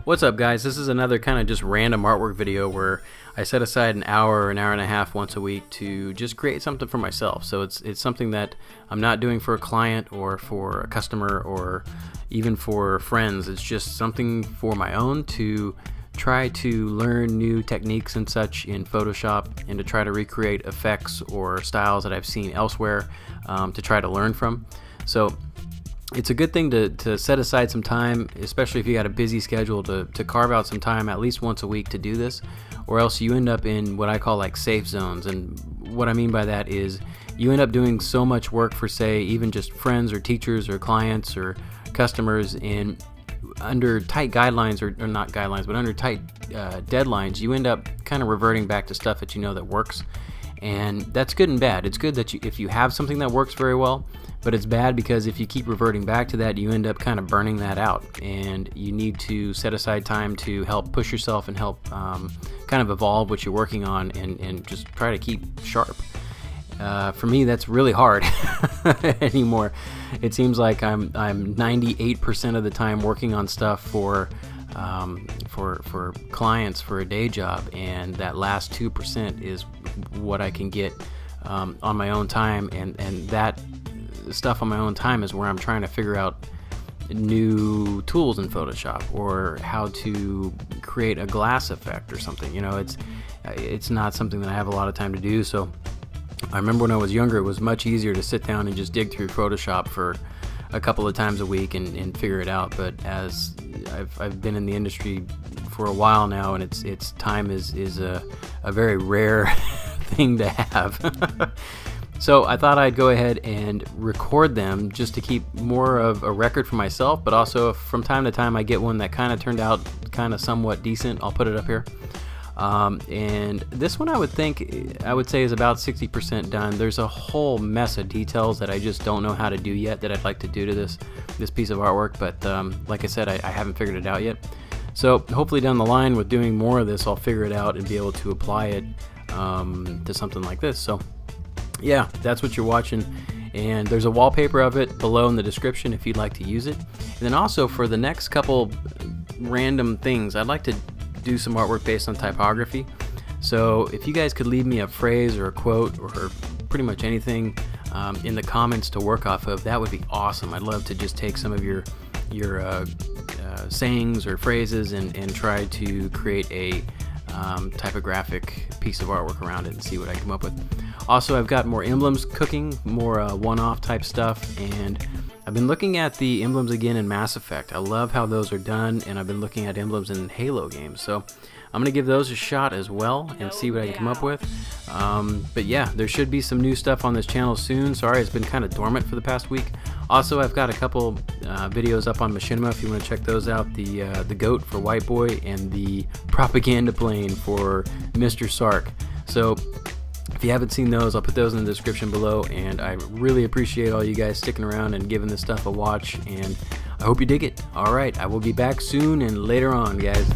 What's up, guys? This is another kind of just random artwork video where I set aside an hour and a half once a week to just create something for myself. So it's something that I'm not doing for a client or for a customer or even for friends. It's just something for my own to try to learn new techniques and such in Photoshop and to try to recreate effects or styles that I've seen elsewhere to try to learn from. So it's a good thing to set aside some time, especially if you got a busy schedule, to carve out some time at least once a week to do this, or else you end up in what I call like safe zones. And what I mean by that is you end up doing so much work for, say, even just friends or teachers or clients or customers, and under tight guidelines, or not guidelines, but under tight deadlines, you end up kind of reverting back to stuff that you know that works. And that's good and bad. It's good that if you have something that works very well, but it's bad because if you keep reverting back to that, you end up kind of burning that out, and you need to set aside time to help push yourself and help kind of evolve what you're working on and just try to keep sharp. For me, that's really hard anymore. It seems like I'm 98% of the time working on stuff for clients for a day job, and that last 2% is what I can get on my own time, and that stuff on my own time is where I'm trying to figure out new tools in Photoshop, or how to create a glass effect or something. You know, it's not something that I have a lot of time to do. So I remember when I was younger, it was much easier to sit down and just dig through Photoshop for a couple of times a week and figure it out. But as I've been in the industry for a while now, and it's time is a very rare thing to have. So I thought I'd go ahead and record them just to keep more of a record for myself, but also if from time to time I get one that kind of turned out kind of somewhat decent, I'll put it up here. And this one I would say is about 60% done. There's a whole mess of details that I just don't know how to do yet that I'd like to do to this piece of artwork, but like I said, I haven't figured it out yet. So hopefully down the line with doing more of this, I'll figure it out and be able to apply it to something like this. So yeah, that's what you're watching, and there's a wallpaper of it below in the description if you'd like to use it. And then also for the next couple random things, I'd like to do some artwork based on typography. So if you guys could leave me a phrase or a quote or pretty much anything in the comments to work off of, that would be awesome. I'd love to just take some of your sayings or phrases and try to create a typographic piece of artwork around it and see what I come up with. Also, I've got more emblems cooking, more one-off type stuff, and I've been looking at the emblems again in Mass Effect. I love how those are done, and I've been looking at emblems in Halo games, so I'm gonna give those a shot as well and see what I can come up with. But yeah, there should be some new stuff on this channel soon. Sorry, it's been kind of dormant for the past week. Also, I've got a couple videos up on Machinima if you want to check those out. The goat for White Boy and the propaganda plane for Mr. Sark. So if you haven't seen those, I'll put those in the description below, and I really appreciate all you guys sticking around and giving this stuff a watch, and I hope you dig it. Alright, I will be back soon and later on, guys.